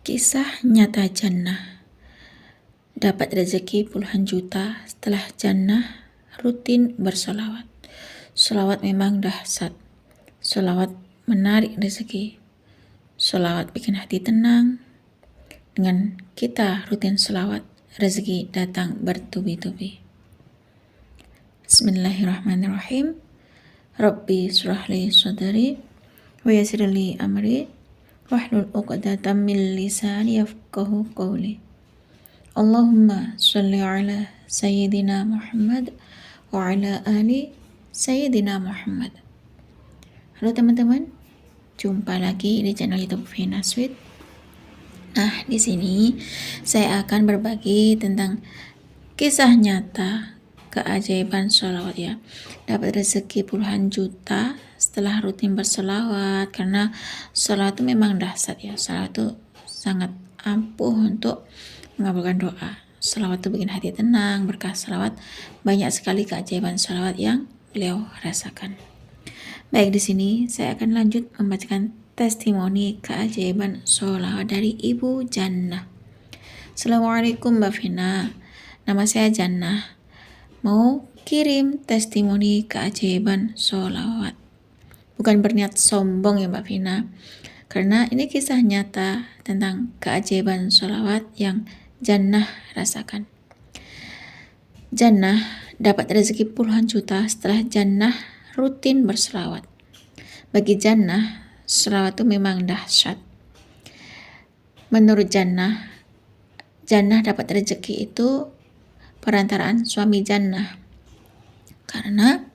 Kisah nyata Jannah. Dapat rezeki puluhan juta setelah Jannah rutin bersolawat. Solawat memang dahsyat. Solawat menarik rezeki. Solawat bikin hati tenang. Dengan kita rutin solawat, rezeki datang bertubi-tubi. Bismillahirrahmanirrahim. Rabbi surahli sadri wa yassirli amri wahlul 'uqdatam min lisani yafqahu qawli. Allahumma sholli ala sayyidina Muhammad wa ala ali sayyidina Muhammad. Halo teman-teman, jumpa lagi di channel YouTube Vina Sweet. Nah, di sini saya akan berbagi tentang kisah nyata keajaiban sholawat ya. Dapat rezeki puluhan juta setelah rutin bersolawat, karena sholawat itu memang dahsyat ya. Sholawat itu sangat ampuh untuk mengabulkan doa. Sholawat itu bikin hati tenang. Berkah sholawat, banyak sekali keajaiban sholawat yang beliau rasakan. Baik, di sini saya akan lanjut membacakan testimoni keajaiban sholawat dari Ibu Jannah. Assalamualaikum Mbak Vina, nama saya Jannah. Mau kirim testimoni keajaiban sholawat. Bukan berniat sombong ya Mbak Vina, karena ini kisah nyata tentang keajaiban sholawat yang Jannah rasakan. Jannah dapat rezeki puluhan juta setelah Jannah rutin berselawat. Bagi Jannah, selawat itu memang dahsyat. Menurut Jannah dapat rezeki itu perantaraan suami Jannah, karena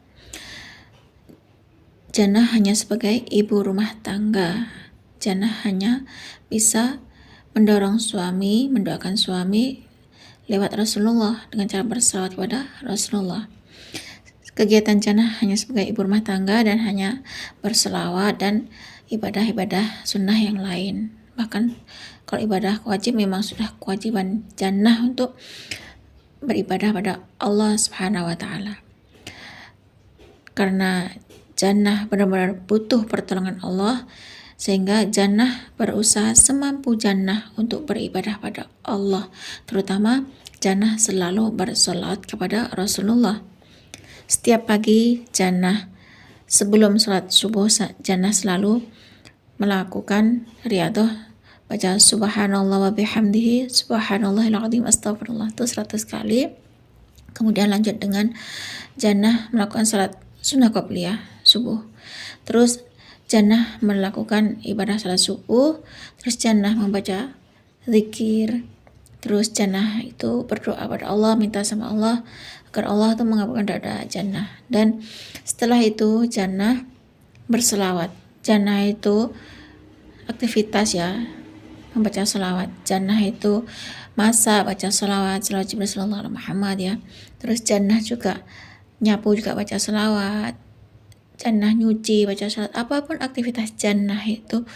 Jannah hanya sebagai ibu rumah tangga. Jannah hanya bisa mendorong suami, mendoakan suami lewat Rasulullah dengan cara berselawat kepada Rasulullah. Kegiatan Jannah hanya sebagai ibu rumah tangga dan hanya berselawat dan ibadah-ibadah sunnah yang lain. Bahkan kalau ibadah wajib memang sudah kewajiban Jannah untuk beribadah pada Allah Subhanahu wa Ta'ala. Karena Jannah benar-benar butuh pertolongan Allah, sehingga Jannah berusaha semampu Jannah untuk beribadah pada Allah. Terutama Jannah selalu bersolat kepada Rasulullah. Setiap pagi Jannah sebelum sholat subuh, Jannah selalu melakukan riyadhah, baca subhanallah wa bihamdihi subhanallahil azim astagfirullah itu 100 kali. Kemudian lanjut dengan Jannah melakukan salat sunnah qobliyah subuh. Terus Jannah melakukan ibadah salat subuh, terus Jannah membaca zikir, terus Jannah itu berdoa pada Allah, minta sama Allah agar Allah itu mengabulkan doa Jannah. Dan setelah itu Jannah berselawat. Jannah itu aktivitas ya, membaca selawat. Jannah itu masa baca selawat Jibril sallallahu alaihi Muhammad ya. Terus Jannah juga nyapu, juga baca selawat. Jannah nyuci, baca selawat. Apapun aktivitas Jannah itu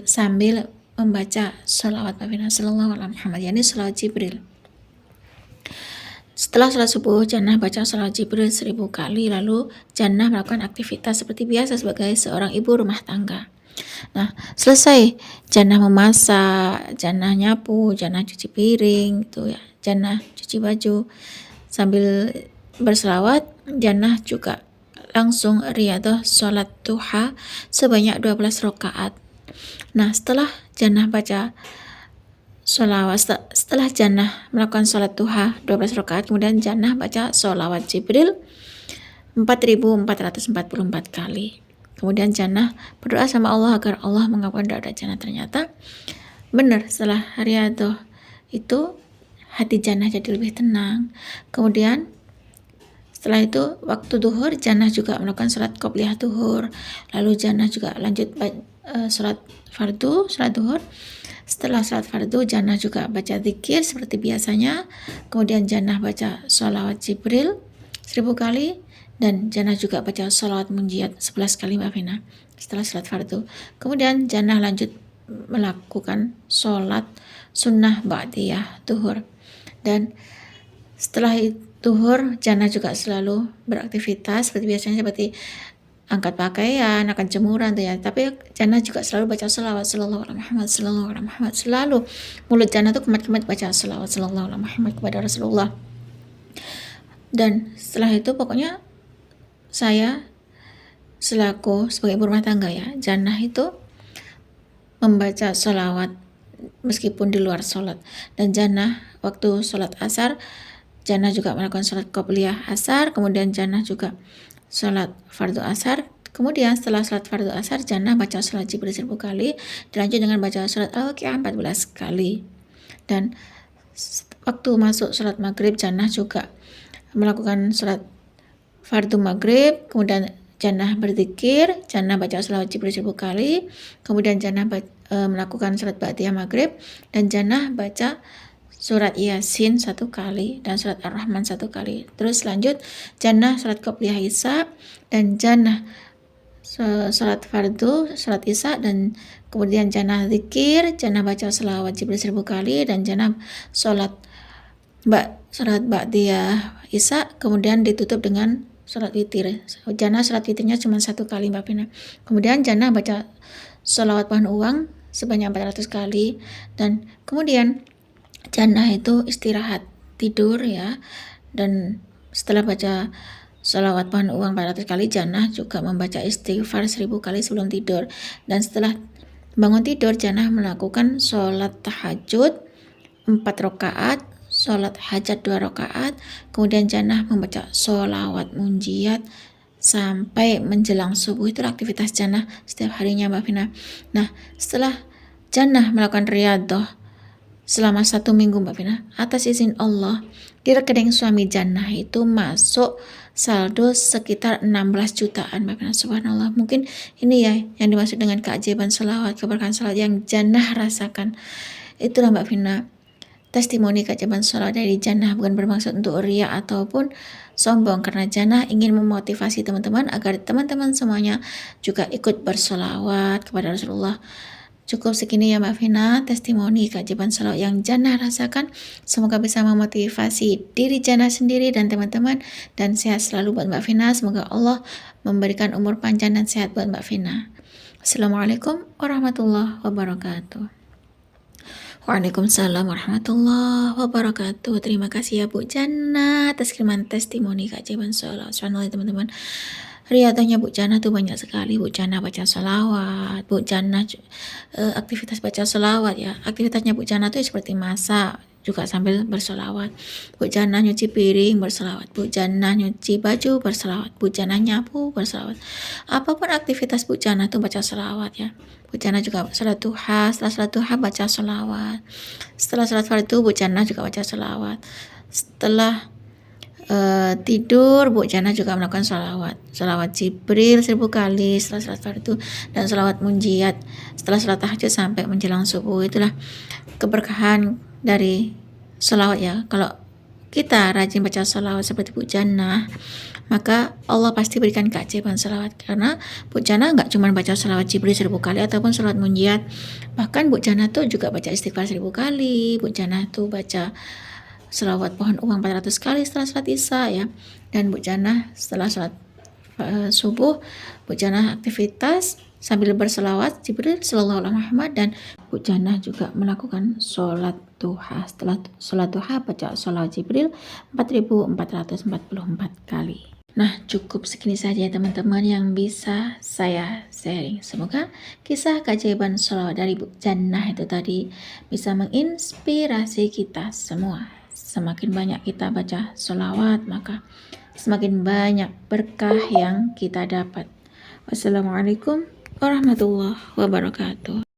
sambil membaca selawat Nabi sallallahu alaihi Muhammad, yakni selawat Jibril. Setelah salat subuh, Jannah baca selawat Jibril 1000 kali. Lalu Jannah melakukan aktivitas seperti biasa sebagai seorang ibu rumah tangga. Nah, selesai Jannah memasak, Jannah nyapu, Jannah cuci piring gitu ya, Jannah cuci baju. Sambil berselawat, Jannah juga langsung riyadhah sholat duha sebanyak 12 rakaat. Nah, setelah Jannah baca sholawat, setelah Jannah melakukan sholat duha 12 rakaat, kemudian Jannah baca sholawat Jibril 4444 kali. Kemudian Jannah berdoa sama Allah agar Allah mengabulkan doa Jannah. Ternyata benar, setelah riyadhah itu hati Jannah jadi lebih tenang. Kemudian setelah itu waktu duhur, Jannah juga melakukan sholat qobliyah duhur. Lalu Jannah juga lanjut sholat fardu, sholat duhur. Setelah sholat fardu, Jannah juga baca zikir seperti biasanya. Kemudian Jannah baca sholawat Jibril 1000 kali. Dan Jannah juga baca sholawat munjiat 11 kali Mbak Vina setelah sholat fardu. Kemudian Jannah lanjut melakukan sholat sunnah ba'diyah duhur. Dan setelah duhur, Jannah juga selalu beraktivitas seperti biasanya, seperti angkat pakaian, akan jemuran tuh ya. Tapi Jannah juga selalu baca selawat sallallahu alaihi Muhammad, sallallahu alaihi Muhammad. Selalu mulut Jannah tuh kemat-kemat baca selawat sallallahu alaihi Muhammad kepada Rasulullah. Dan setelah itu pokoknya saya selaku sebagai ibu rumah tangga ya, Jannah itu membaca selawat meskipun di luar sholat. Dan Jannah waktu sholat asar, Jannah juga melakukan sholat qobliyah asar, kemudian Jannah juga sholat fardu asar. Kemudian setelah sholat fardu asar, Jannah baca sholat Jibril 1000 kali, dilanjut dengan baca sholat Al-Waqiah 14 kali. Dan waktu masuk sholat maghrib, Jannah juga melakukan sholat fardu maghrib, kemudian Jannah berzikir, Jannah baca sholawat Jibril 1000 kali, kemudian Jannah melakukan sholat ba'diyah maghrib, dan Jannah baca surat Yasin 1 kali dan surat Ar-Rahman 1 kali. Terus lanjut Jannah sholat qobliyah isya, dan Jannah sholat fardu, sholat isya, dan kemudian Jannah zikir, Jannah baca sholawat Jibril 1000 kali, dan Jannah sholat ba'diyah isya, kemudian ditutup dengan sholat witir. Jannah sholat witirnya cuma 1 kali Mbak Vina. Kemudian Jannah baca sholawat pohon uang sebanyak 400 kali, dan kemudian Jannah itu istirahat tidur ya. Dan setelah baca sholawat pohon uang 400 kali, Jannah juga membaca istighfar 1000 kali sebelum tidur. Dan setelah bangun tidur, Jannah melakukan sholat tahajud 4 rakaat, sholat hajat 2 rakaat, kemudian Jannah membaca sholawat munjiat sampai menjelang subuh. Itu aktivitas Jannah setiap harinya Mbak Vina. Nah, setelah Jannah melakukan riyadhah selama 1 minggu Mbak Vina, atas izin Allah, di rekening suami Jannah itu masuk saldo sekitar 16 jutaan Mbak Vina. Subhanallah, mungkin ini ya yang dimaksud dengan keajaiban sholawat, keberkahan sholawat yang Jannah rasakan. Itulah Mbak Vina testimoni keajaiban sholawat dari Jannah, bukan bermaksud untuk riya ataupun sombong, karena Jannah ingin memotivasi teman-teman agar teman-teman semuanya juga ikut bersolawat kepada Rasulullah. Cukup segini ya Mbak Vina, testimoni keajaiban sholawat yang Jannah rasakan. Semoga bisa memotivasi diri Jannah sendiri dan teman-teman, dan sehat selalu buat Mbak Vina. Semoga Allah memberikan umur panjang dan sehat buat Mbak Vina. Assalamualaikum warahmatullahi wabarakatuh. Waalaikumsalam warahmatullahi wabarakatuh. Terima kasih ya Bu Jannah atas kiriman testimoni keajaiban sholawat. Subhanallah teman-teman, riyadhahnya Bu Jannah tuh banyak sekali. Bu Jannah baca sholawat, Bu Jannah aktivitas baca sholawat ya. Aktivitasnya Bu Jannah tuh seperti masak juga sambil bersolawat. Bu Jannah nyuci piring bersolawat, Bu Jannah nyuci baju bersolawat, Bu Jannah nyapu bersolawat. Apapun aktivitas Bu Jannah tuh baca solawat ya. Bu Jannah juga sholat duha, setelah sholat duha baca solawat. Setelah sholat fardu Bu Jannah juga baca solawat. Setelah tidur Bu Jannah juga melakukan sholawat Jibril 1000 kali setelah sholat fardu, dan sholawat munjiat setelah sholat tahajud sampai menjelang subuh. Itulah keberkahan dari sholawat ya. Kalau kita rajin baca sholawat seperti Bu Jannah, maka Allah pasti berikan keajaiban sholawat. Karena Bu Jannah nggak cuma baca sholawat Jibril 1000 kali ataupun sholawat munjiat, bahkan Bu Jannah tuh juga baca istighfar 1000 kali. Bu Jannah tuh baca sholawat pohon uang 400 kali setelah sholat isya ya. Dan Bu Jannah setelah sholat subuh, Bu Jannah aktivitas sambil berselawat Jibril sallallahu alaihi Muhammad, dan Bu Jannah juga melakukan sholat duha. Setelah sholat duha baca sholawat Jibril 4444 kali. Nah, cukup segini saja teman-teman yang bisa saya sharing. Semoga kisah keajaiban sholawat dari Bu Jannah itu tadi bisa menginspirasi kita semua. Semakin banyak kita baca sholawat, maka semakin banyak berkah yang kita dapat. Wassalamualaikum warahmatullahi wabarakatuh.